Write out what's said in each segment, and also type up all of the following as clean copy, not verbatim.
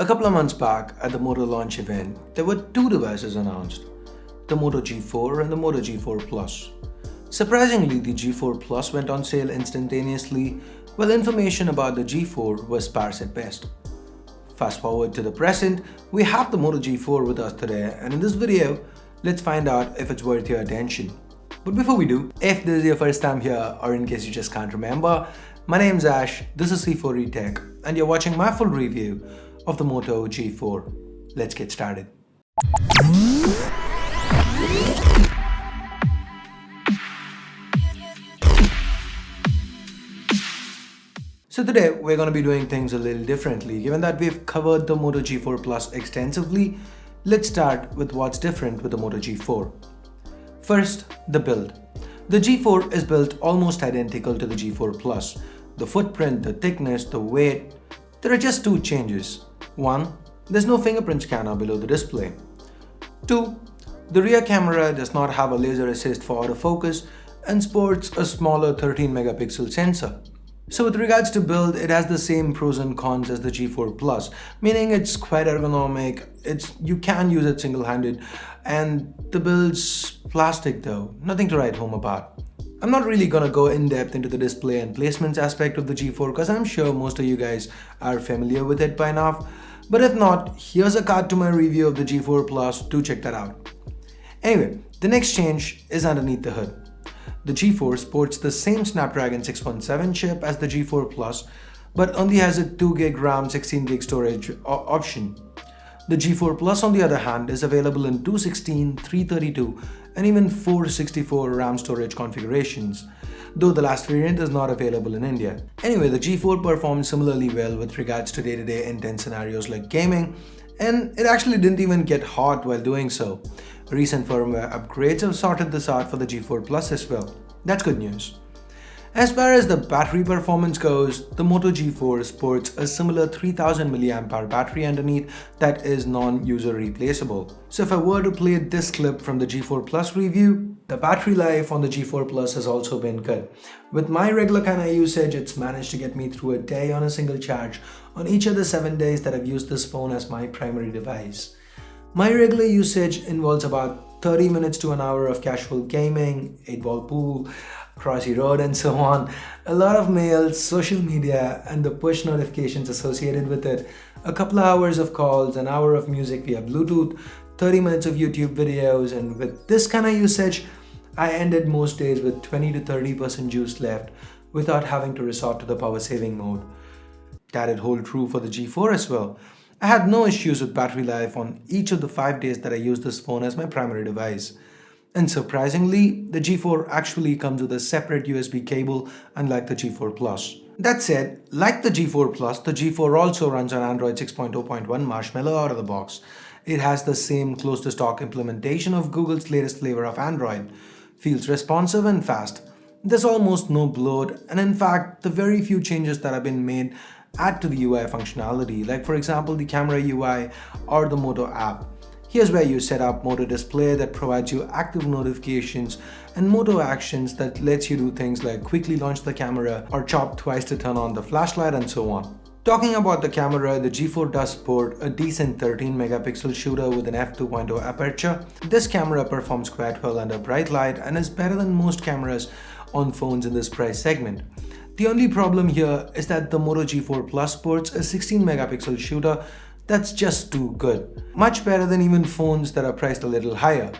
A couple of months back at the Moto launch event, there were two devices announced, the Moto G4 and the Moto G4 Plus. Surprisingly, the G4 Plus went on sale instantaneously, while information about the G4 was sparse at best. Fast forward to the present, we have the Moto G4 with us today, and in this video, let's find out if it's worth your attention. But before we do, if this is your first time here or in case you just can't remember, my name's Ash, this is C4E Tech, and you're watching my full review of the Moto G4. Let's get started. So today we're going to be doing things a little differently. Given that we've covered the Moto G4 Plus extensively, let's start with what's different with the Moto G4. First, the build. The G4 is built almost identical to the G4 Plus. The footprint, the thickness, the weight. There are just two changes. One, there's no fingerprint scanner below the display. Two, the rear camera does not have a laser assist for autofocus and sports a smaller 13 megapixel sensor. So with regards to build, it has the same pros and cons as the G4 Plus, meaning it's quite ergonomic, you can use it single-handed, and the build's plastic though, nothing to write home about. I'm not really gonna go in depth into the display and placements aspect of the G4 because I'm sure most of you guys are familiar with it by now. But if not, here's a card to my review of the G4 Plus, do check that out. Anyway, the next change is underneath the hood. The G4 sports the same Snapdragon 617 chip as the G4 Plus, but only has a 2GB RAM 16GB storage option. The G4 Plus on the other hand is available in 216, 332 and even 464 RAM storage configurations, though the last variant is not available in India. Anyway, the G4 performs similarly well with regards to day-to-day intense scenarios like gaming, and it actually didn't even get hot while doing so. Recent firmware upgrades have sorted this out for the G4 Plus as well. That's good news. As far as the battery performance goes, the Moto G4 sports a similar 3000 mAh battery underneath that is non-user replaceable. So if I were to play this clip from the G4 Plus review, the battery life on the G4 Plus has also been good. With my regular kind of usage, it's managed to get me through a day on a single charge on each of the 7 days that I've used this phone as my primary device. My regular usage involves about 30 minutes to an hour of casual gaming, 8-ball pool, Crossy Road and so on, a lot of mails, social media and the push notifications associated with it, a couple of hours of calls, an hour of music via Bluetooth, 30 minutes of YouTube videos, and with this kind of usage, I ended most days with 20 to 30% juice left without having to resort to the power saving mode. That'd hold true for the G4 as well. I had no issues with battery life on each of the 5 days that I used this phone as my primary device. And surprisingly, the G4 actually comes with a separate USB cable unlike the G4 Plus. That said, like the G4 Plus, the G4 also runs on Android 6.0.1 Marshmallow out of the box. It has the same close-to-stock implementation of Google's latest flavor of Android. Feels responsive and fast. There's almost no bloat, and in fact, the very few changes that have been made add to the UI functionality, like for example the camera UI or the Moto app. Here's where you set up Moto Display that provides you active notifications and Moto Actions that lets you do things like quickly launch the camera or chop twice to turn on the flashlight and so on. Talking about the camera, the G4 does sport a decent 13 megapixel shooter with an f2.0 aperture. This camera performs quite well under bright light and is better than most cameras on phones in this price segment. The only problem here is that the Moto G4 Plus sports a 16 megapixel shooter that's just too good. Much better than even phones that are priced a little higher.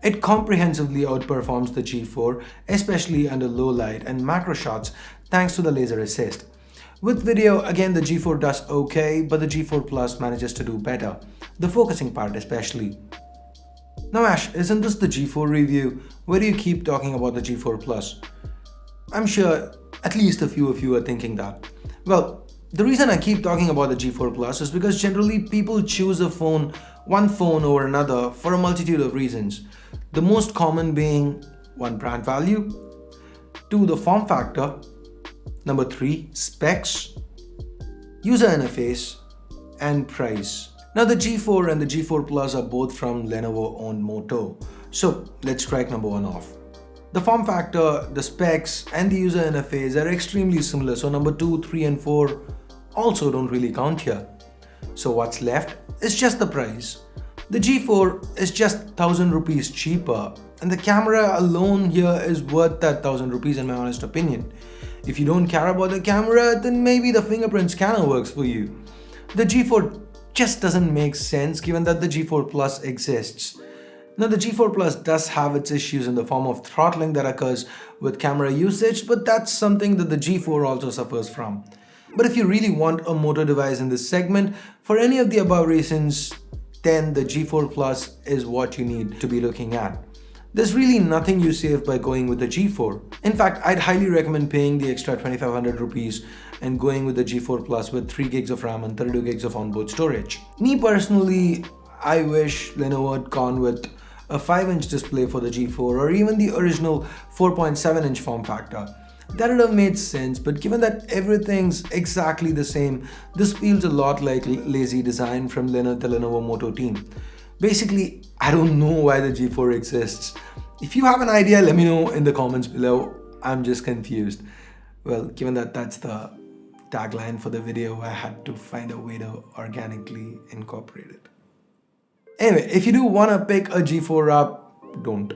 It comprehensively outperforms the G4, especially under low light and macro shots thanks to the laser assist. With video, again the G4 does okay, but the G4 Plus manages to do better. The focusing part especially. Now Ash, isn't this the G4 review? Why do you keep talking about the G4 Plus? I'm sure at least a few of you are thinking that. Well, the reason I keep talking about the G4 Plus is because generally people choose one phone over another for a multitude of reasons. The most common being 1, brand value, 2, the form factor, number 3, specs, user interface, and price. Now the G4 and the G4 Plus are both from Lenovo-owned Moto. So let's strike number 1 off. The form factor, the specs, and the user interface are extremely similar, so number 2, 3, and 4 also don't really count here. So what's left is just the price. The G4 is just 1000 rupees cheaper, and the camera alone here is worth that 1000 rupees in my honest opinion. If you don't care about the camera, then maybe the fingerprint scanner works for you. The G4 just doesn't make sense given that the G4 Plus exists. Now the G4 Plus does have its issues in the form of throttling that occurs with camera usage, but that's something that the G4 also suffers from. But if you really want a moto device in this segment, for any of the above reasons, then the G4 Plus is what you need to be looking at. There's really nothing you save by going with the G4. In fact, I'd highly recommend paying the extra 2500 rupees and going with the G4 Plus with 3 gigs of RAM and 32 gigs of onboard storage. Me personally, I wish Lenovo had gone with a 5-inch display for the G4 or even the original 4.7-inch form factor. That would have made sense, but given that everything's exactly the same, this feels a lot like lazy design from the Lenovo Moto team. Basically, I don't know why the G4 exists. If you have an idea, let me know in the comments below. I'm just confused. Well, given that that's the tagline for the video, I had to find a way to organically incorporate it. Anyway, if you do want to pick a G4 up, don't.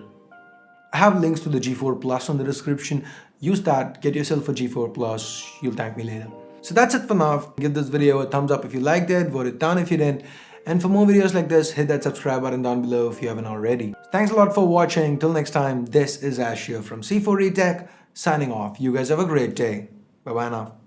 I have links to the G4 Plus on the description. Use that, get yourself a G4 Plus, you'll thank me later. So that's it for now. Give this video a thumbs up if you liked it, vote it down if you didn't. And for more videos like this, hit that subscribe button down below if you haven't already. Thanks a lot for watching. Till next time, this is Ash here from C4E Tech, signing off. You guys have a great day. Bye bye now.